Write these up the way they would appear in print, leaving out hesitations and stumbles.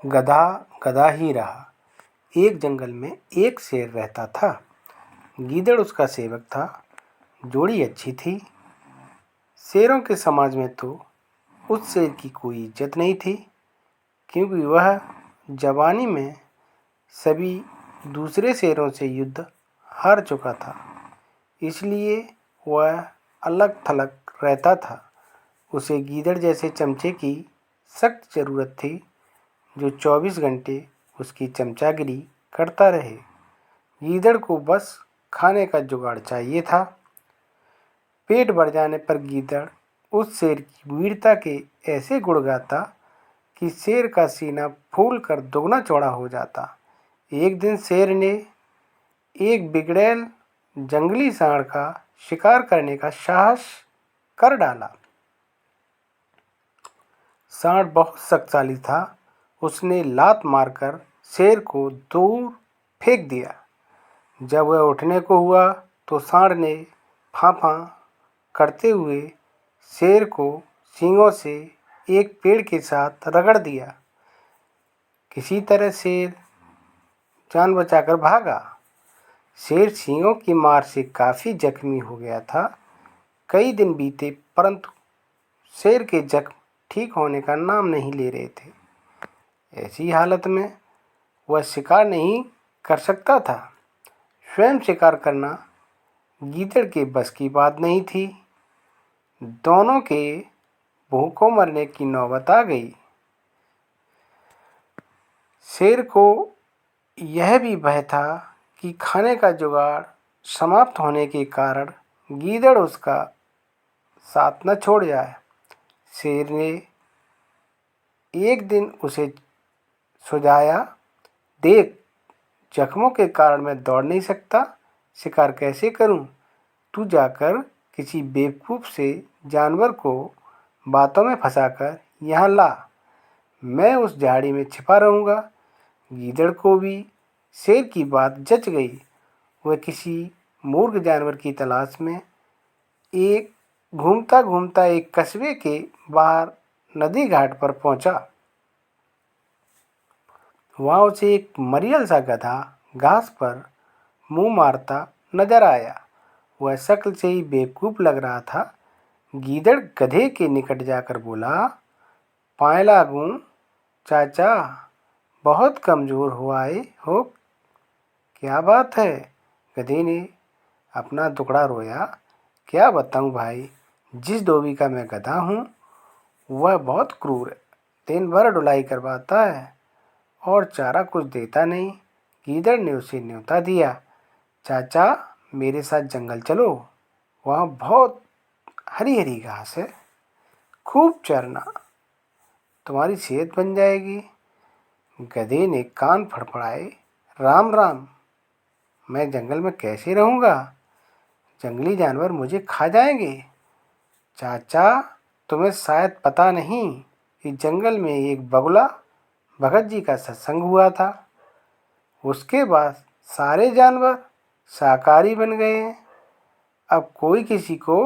गधा गधा ही रहा। एक जंगल में एक शेर रहता था। गीदड़ उसका सेवक था। जोड़ी अच्छी थी। शेरों के समाज में तो उस शेर की कोई इज्जत नहीं थी, क्योंकि वह जवानी में सभी दूसरे शेरों से युद्ध हार चुका था। इसलिए वह अलग थलग रहता था। उसे गीदड़ जैसे चमचे की सख्त ज़रूरत थी, जो 24 घंटे उसकी चमचागिरी करता रहे। गीदड़ को बस खाने का जुगाड़ चाहिए था। पेट भर जाने पर गीदड़ उस शेर की वीरता के ऐसे गुण गाता कि शेर का सीना फूल कर दुगना चौड़ा हो जाता। एक दिन शेर ने एक बिगड़ैल जंगली सांड का शिकार करने का साहस कर डाला। सांड बहुत शक्तिशाली था। उसने लात मारकर शेर को दूर फेंक दिया। जब वह उठने को हुआ तो सांड ने फांफा करते हुए शेर को सींगों से एक पेड़ के साथ रगड़ दिया। किसी तरह शेर जान बचाकर भागा। शेर सींगों की मार से काफ़ी जख्मी हो गया था। कई दिन बीते, परंतु शेर के जख्म ठीक होने का नाम नहीं ले रहे थे। ऐसी हालत में वह शिकार नहीं कर सकता था। स्वयं शिकार करना गीदड़ के बस की बात नहीं थी। दोनों के भूखों मरने की नौबत आ गई। शेर को यह भी भय था कि खाने का जुगाड़ समाप्त होने के कारण गीदड़ उसका साथ न छोड़ जाए। शेर ने एक दिन उसे सुझाया, देख, जख्मों के कारण मैं दौड़ नहीं सकता, शिकार कैसे करूं? तू जाकर किसी बेवकूफ़ से जानवर को बातों में फंसाकर यहाँ ला। मैं उस झाड़ी में छिपा रहूँगा। गीदड़ को भी शेर की बात जच गई। वह किसी मूर्ख जानवर की तलाश में एक घूमता घूमता एक कस्बे के बाहर नदी घाट पर पहुंचा। वहां उसे एक मरियल सा गधा घास पर मुंह मारता नजर आया। वह शक्ल से ही बेवकूफ़ लग रहा था। गीदड़ गधे के निकट जाकर बोला, पाए लागूं चाचा, बहुत कमज़ोर हो। क्या बात है? गधे ने अपना दुखड़ा रोया। क्या बताऊं भाई, जिस धोबी का मैं गधा हूँ वह बहुत क्रूर है। दिन भर ढुलाई करवाता है और चारा कुछ देता नहीं। गीदड़ ने उसे न्योता दिया, चाचा मेरे साथ जंगल चलो, वहाँ बहुत हरी हरी घास है, खूब चरना, तुम्हारी सेहत बन जाएगी। गधे ने कान फड़फड़ाए, राम राम, मैं जंगल में कैसे रहूँगा? जंगली जानवर मुझे खा जाएंगे। चाचा तुम्हें शायद पता नहीं कि जंगल में एक बगुला भगत जी का सत्संग हुआ था। उसके बाद सारे जानवर शाकाहारी बन गए हैं। अब कोई किसी को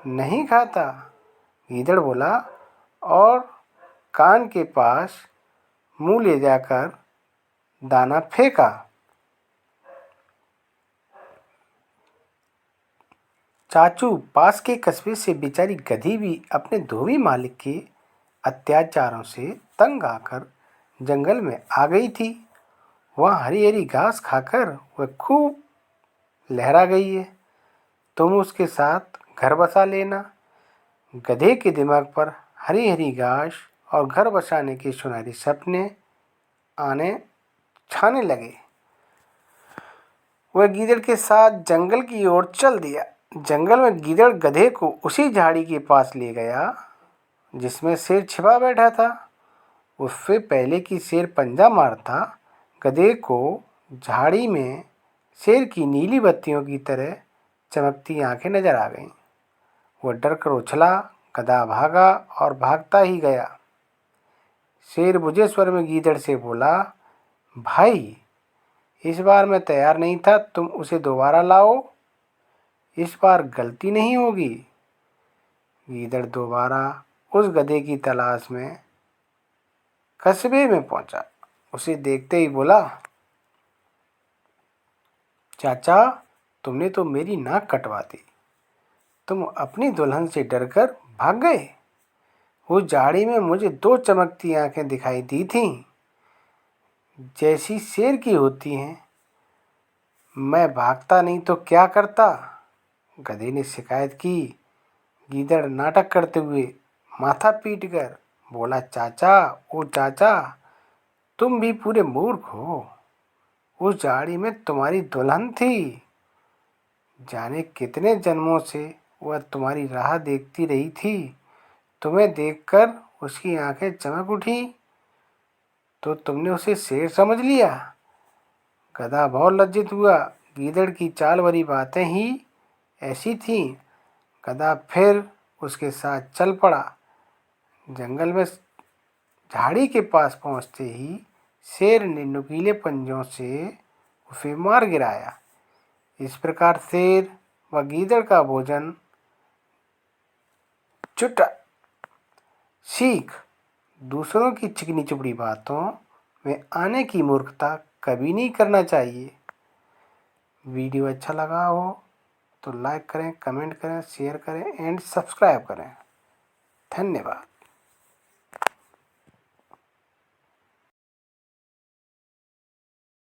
नहीं खाता। गीदड़ बोला और कान के पास मुंह ले जाकर दाना फेंका। चाचू, पास के कस्बे से बेचारी गधी भी अपने धोबी मालिक के अत्याचारों से तंग आकर जंगल में आ गई थी। वहाँ हरी हरी घास खाकर वह खूब लहरा गई है। तुम उसके साथ घर बसा लेना। गधे के दिमाग पर हरी हरी घास और घर बसाने के सुनहरे सपने आने छाने लगे। वह गीदड़ के साथ जंगल की ओर चल दिया। जंगल में गीदड़ गधे को उसी झाड़ी के पास ले गया जिसमें शेर छिपा बैठा था। उससे पहले कि शेर पंजा मारता, गधे को झाड़ी में शेर की नीली बत्तियों की तरह चमकती आंखें नजर आ गईं। वह डर कर उछला, गधा भागा और भागता ही गया। शेर बुझे स्वर में गीदड़ से बोला, भाई, इस बार मैं तैयार नहीं था, तुम उसे दोबारा लाओ, इस बार गलती नहीं होगी। गीदड़ दोबारा उस गधे की तलाश में कस्बे में पहुंचा। उसे देखते ही बोला, चाचा, तुमने तो मेरी नाक कटवा दी। तुम अपनी दुल्हन से डरकर भाग गए। उस झाड़ी में मुझे दो चमकती आंखें दिखाई दी थीं, जैसी शेर की होती हैं। मैं भागता नहीं तो क्या करता? गधे ने शिकायत की। गीदड़ नाटक करते हुए माथा पीटकर बोला, चाचा, ओ चाचा, तुम भी पूरे मूर्ख हो। उस झाड़ी में तुम्हारी दुल्हन थी। जाने कितने जन्मों से वह तुम्हारी राह देखती रही थी। तुम्हें देखकर उसकी आंखें चमक उठी तो तुमने उसे शेर समझ लिया। गधा बहुत लज्जित हुआ। गीदड़ की चाल भरी बातें ही ऐसी थीं। गधा फिर उसके साथ चल पड़ा। जंगल में झाड़ी के पास पहुंचते ही शेर ने नुकीले पंजों से उसे मार गिराया। इस प्रकार शेर व गीदड़ का भोजन छुटा। सीख: दूसरों की चिकनी चुपड़ी बातों में आने की मूर्खता कभी नहीं करना चाहिए। वीडियो अच्छा लगा हो तो लाइक करें, कमेंट करें, शेयर करें एंड सब्सक्राइब करें। धन्यवाद।